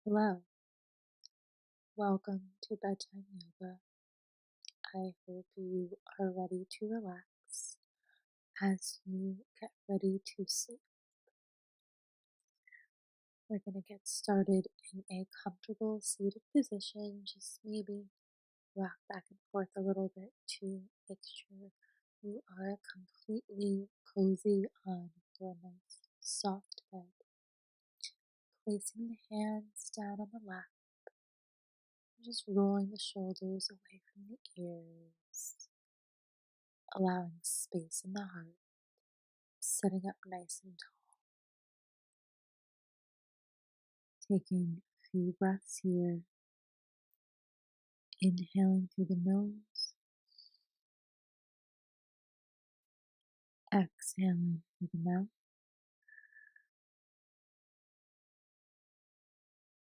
Hello, welcome to Bedtime Yoga. I hope you are ready to relax as you get ready to sleep. We're going to get started in a comfortable seated position. Just maybe rock back and forth a little bit to make sure you are completely cozy on your nice soft bed. Placing the hands down on the lap, just rolling the shoulders away from the ears, allowing space in the heart, sitting up nice and tall. Taking a few breaths here, inhaling through the nose, exhaling through the mouth,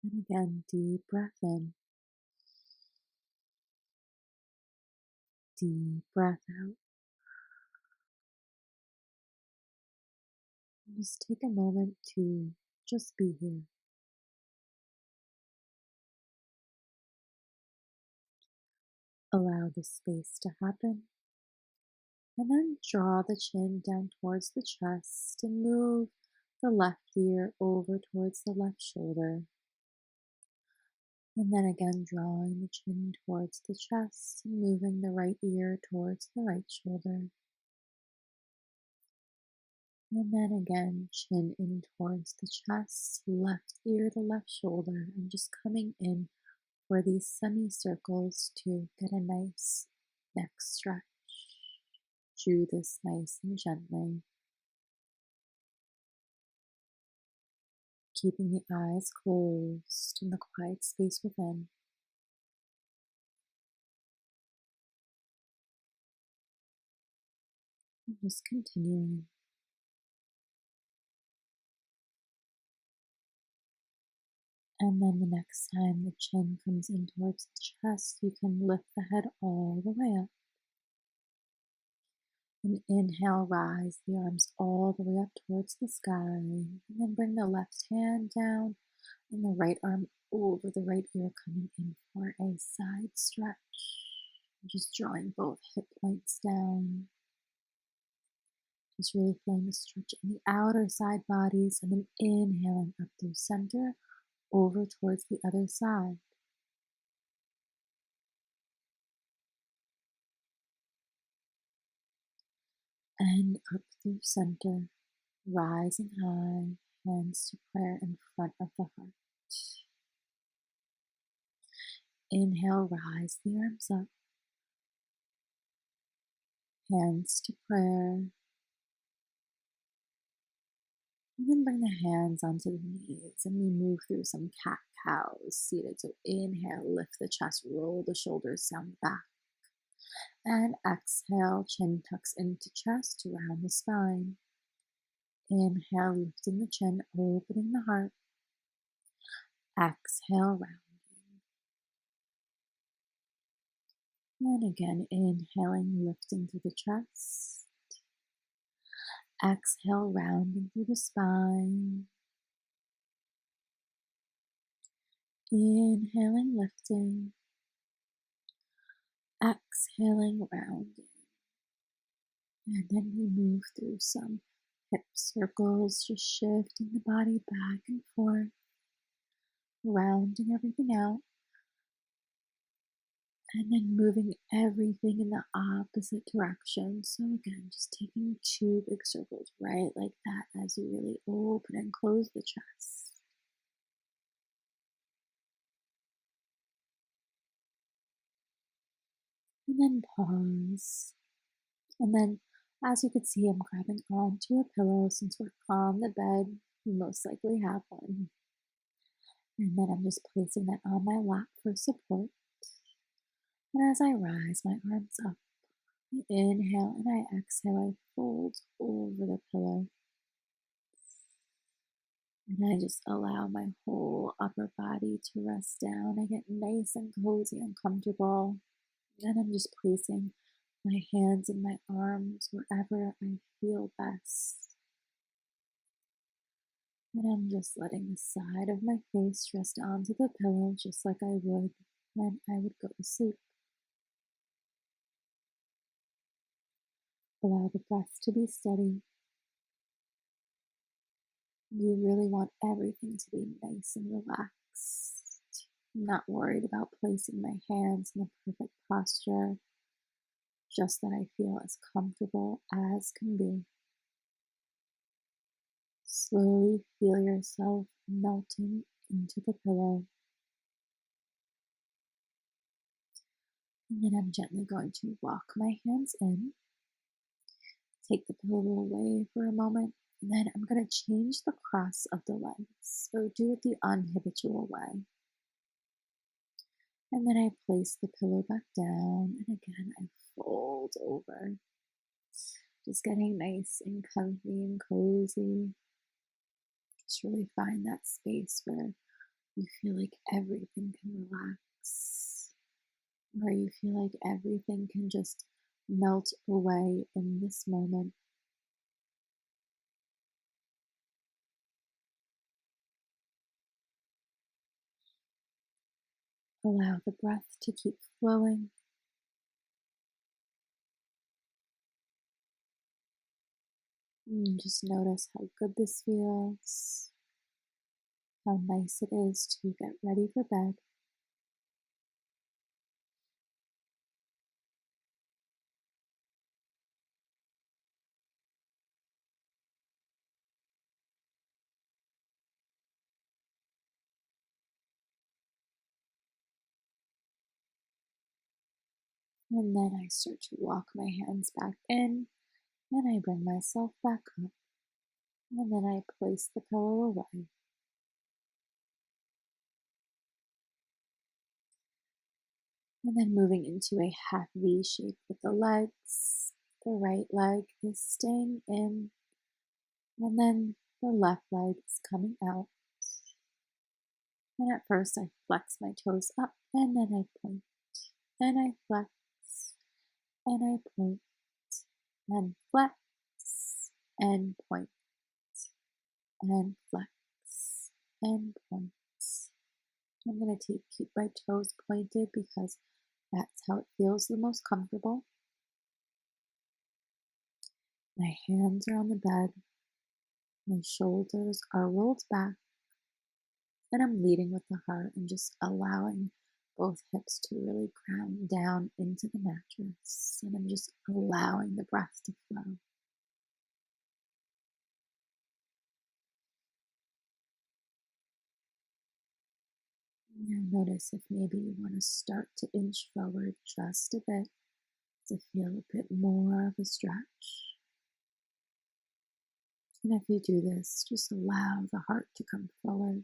and again, deep breath in, deep breath out. And just take a moment to just be here. Allow the space to happen. And then draw the chin down towards the chest and move the left ear over towards the left shoulder. And then again, drawing the chin towards the chest and moving the right ear towards the right shoulder. And then again, chin in towards the chest, left ear to left shoulder, and just coming in for these semicircles to get a nice neck stretch. Do this nice and gently. Keeping the eyes closed in the quiet space within. And just continuing. And then the next time the chin comes in towards the chest, you can lift the head all the way up. And inhale, rise the arms all the way up towards the sky. And then bring the left hand down and the right arm over the right ear, coming in for a side stretch. Just drawing both hip points down. Just really feeling the stretch in the outer side bodies, and then inhaling up through center, over towards the other side. And up through center, rising high, hands to prayer in front of the heart. Inhale, rise the arms up, hands to prayer. And then bring the hands onto the knees, and we move through some cat-cows seated. So inhale, lift the chest, roll the shoulders down the back. And exhale, chin tucks into chest, around the spine. Inhale, lifting the chin, opening the heart. Exhale, rounding. And again, inhaling, lifting through the chest. Exhale, rounding through the spine. Inhaling, lifting. Exhaling, rounding. And then we move through some hip circles, just shifting the body back and forth, rounding everything out. And then moving everything in the opposite direction. So again, just taking two big circles right like that as you really open and close the chest. And then pause. And then, as you can see, I'm grabbing onto a pillow since we're on the bed. You most likely have one. And then I'm just placing that on my lap for support. And as I rise my arms up, I inhale and I exhale, I fold over the pillow. And I just allow my whole upper body to rest down. I get nice and cozy and comfortable. And I'm just placing my hands and my arms wherever I feel best. And I'm just letting the side of my face rest onto the pillow just like I would when I would go to sleep. Allow the breath to be steady. You really want everything to be nice and relaxed. I'm not worried about placing my hands in the perfect posture, just that I feel as comfortable as can be. Slowly feel yourself melting into the pillow. And then I'm gently going to walk my hands in, take the pillow away for a moment, and then I'm going to change the cross of the legs. So do it the unhabitual way. And then I place the pillow back down, and again I fold over, just getting nice and comfy and cozy. Just really find that space where you feel like everything can relax, where you feel like everything can just melt away in this moment. Allow the breath to keep flowing. And just notice how good this feels, how nice it is to get ready for bed. And then I start to walk my hands back in, and I bring myself back up. And then I place the pillow away. And then moving into a half V shape with the legs. The right leg is staying in, and then the left leg is coming out. And at first, I flex my toes up, and then I point, and I flex, and I point, and flex, and point, and flex, and point. I'm going to keep my toes pointed because that's how it feels the most comfortable. My hands are on the bed, my shoulders are rolled back, and I'm leading with the heart and just allowing both hips to really ground down into the mattress. And I'm just allowing the breath to flow. Now notice if maybe you want to start to inch forward just a bit to feel a bit more of a stretch. And if you do this, just allow the heart to come forward.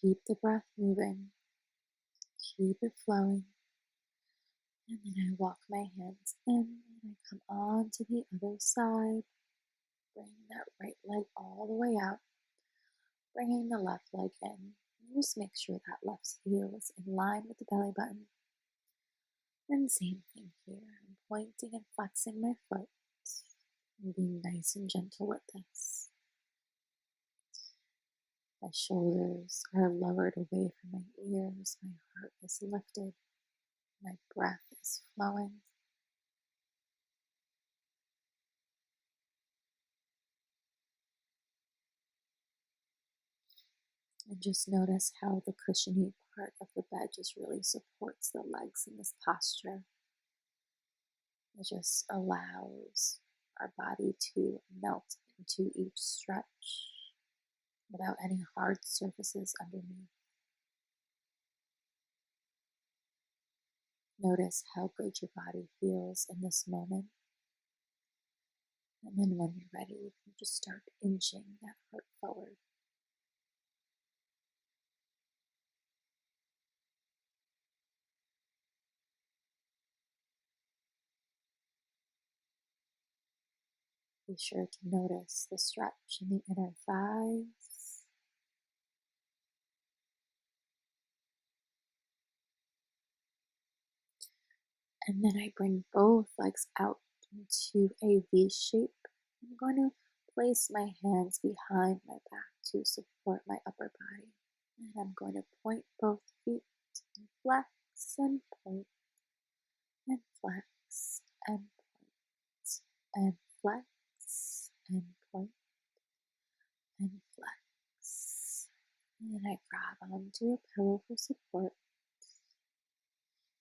Keep the breath moving, keep it flowing. And then I walk my hands in and I come on to the other side. Bring that right leg all the way out, bringing the left leg in. And just make sure that left heel is in line with the belly button. And same thing here. I'm pointing and flexing my foot and being nice and gentle with this. My shoulders are lowered away from my ears. My heart is lifted. My breath is flowing. And just notice how the cushiony part of the bed just really supports the legs in this posture. It just allows our body to melt into each stretch without any hard surfaces underneath. Notice how good your body feels in this moment. And then when you're ready, you can just start inching that heart forward. Be sure to notice the stretch in the inner thighs. And then I bring both legs out into a V shape. I'm going to place my hands behind my back to support my upper body. And I'm going to point both feet and flex and point and flex and point and flex and point and flex. And then I grab onto a pillow for support.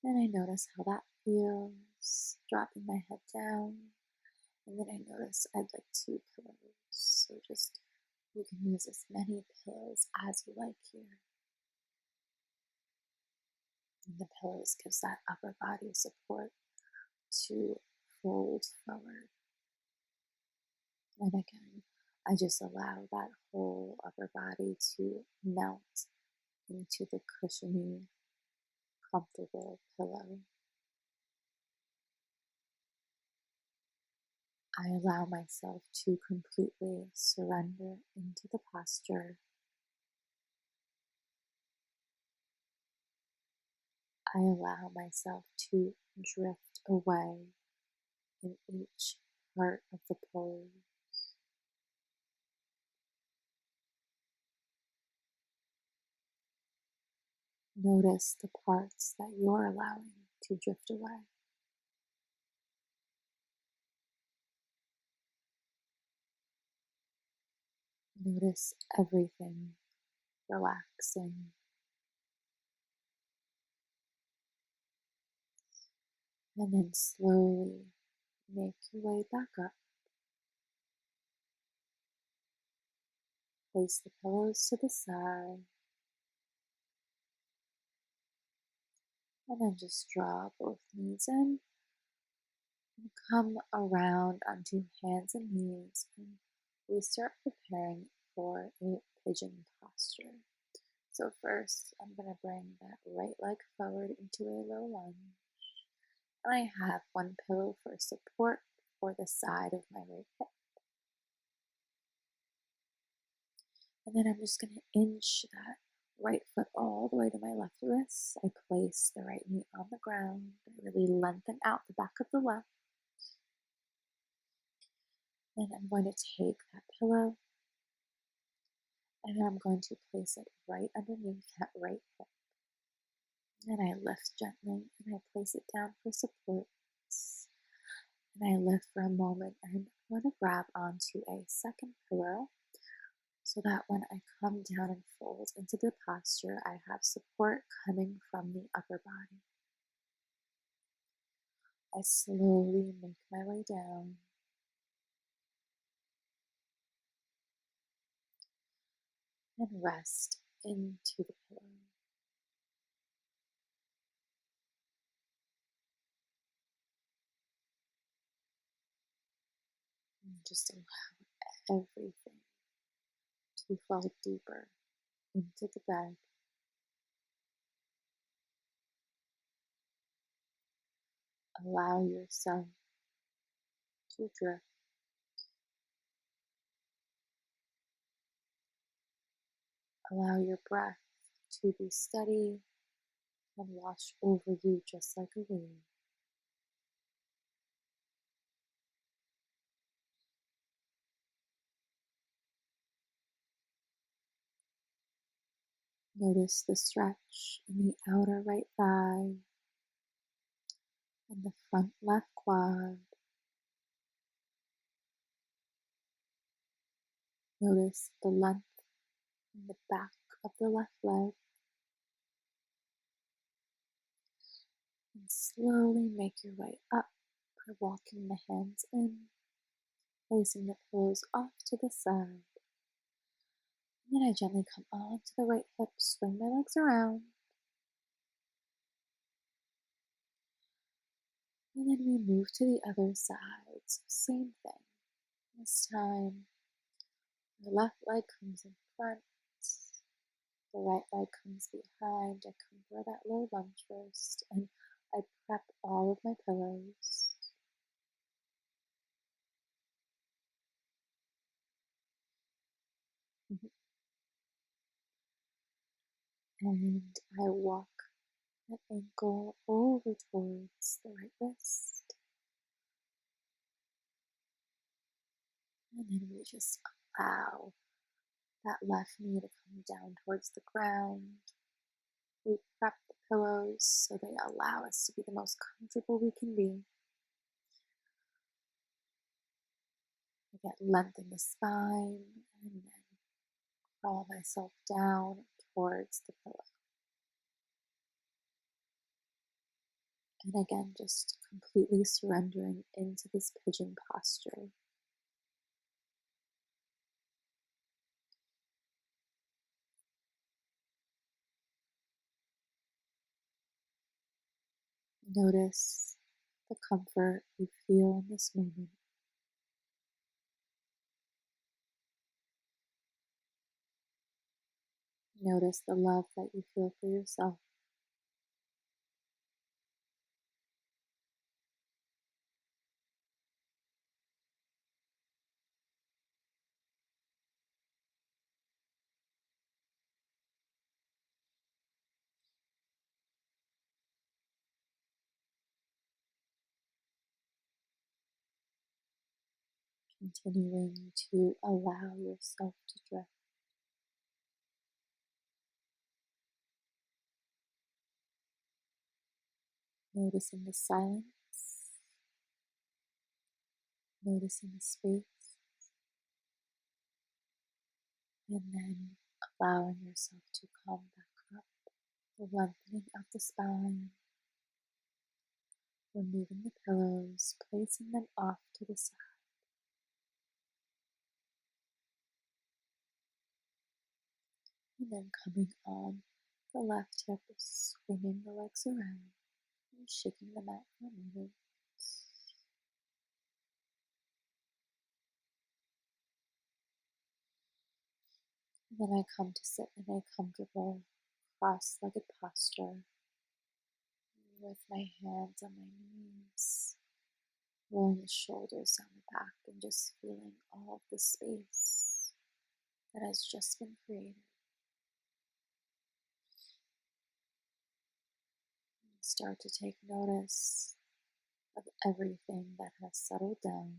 And I notice how that feels, dropping my head down. And then I notice I'd like two pillows. So just you can use as many pillows as you like here. And the pillows gives that upper body support to fold forward. And again, I just allow that whole upper body to melt into the cushiony, comfortable pillow. I allow myself to completely surrender into the posture. I allow myself to drift away in each part of the pose. Notice the parts that you're allowing to drift away. Notice everything relaxing. And then slowly make your way back up. Place the pillows to the side. And then just draw both knees in and come around onto hands and knees. And we start preparing for a pigeon posture. So first, I'm going to bring that right leg forward into a low lunge. And I have one pillow for support for the side of my right hip. And then I'm just going to inch that right foot all the way to my left wrist. I place the right knee on the ground. I really lengthen out the back of the left. Then I'm going to take that pillow and I'm going to place it right underneath that right hip. And I lift gently and I place it down for support. And I lift for a moment and I'm going to grab onto a second pillow so that when I come down and fold into the posture, I have support coming from the upper body. I slowly make my way down. And rest into the pillow. And just allow everything to fall deeper into the bed. Allow yourself to drift. Allow your breath to be steady and wash over you just like a wave. Notice the stretch in the outer right thigh and the front left quad. Notice the length in the back of the left leg. And slowly make your way up by walking the hands in, placing the pillows off to the side. And then I gently come onto the right hip, swing my legs around. And then we move to the other side. So same thing. This time, the left leg comes in front, the right leg comes behind. I come for that low lunge first, and I prep all of my pillows. Mhm. And I walk that ankle over towards the right wrist. And then we just allow that left knee to come down towards the ground. We prep the pillows so they allow us to be the most comfortable we can be. I get length in the spine and then crawl myself down towards the pillow. And again, just completely surrendering into this pigeon posture. Notice the comfort you feel in this moment. Notice the love that you feel for yourself. Continuing to allow yourself to drift. Noticing the silence, noticing the space, and then allowing yourself to come back up. The lengthening of the spine, removing the pillows, placing them off to the side, and then coming on the left hip, swinging the legs around and shaking them out for a moment. And then I come to sit in a comfortable cross-legged posture with my hands on my knees, rolling the shoulders down the back and just feeling all of the space that has just been created. Start to take notice of everything that has settled down.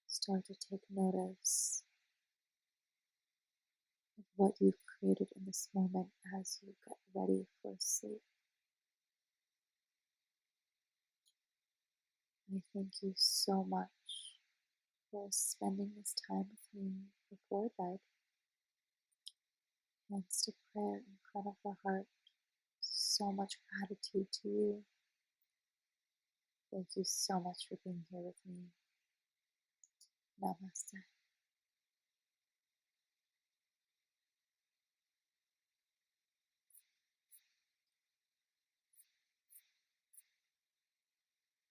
Start to take notice of what you've created in this moment as you get ready for sleep. I thank you so much for spending this time with me before bed. Thanks to prayer in front of the heart. So much gratitude to you. Thank you so much for being here with me. Namaste.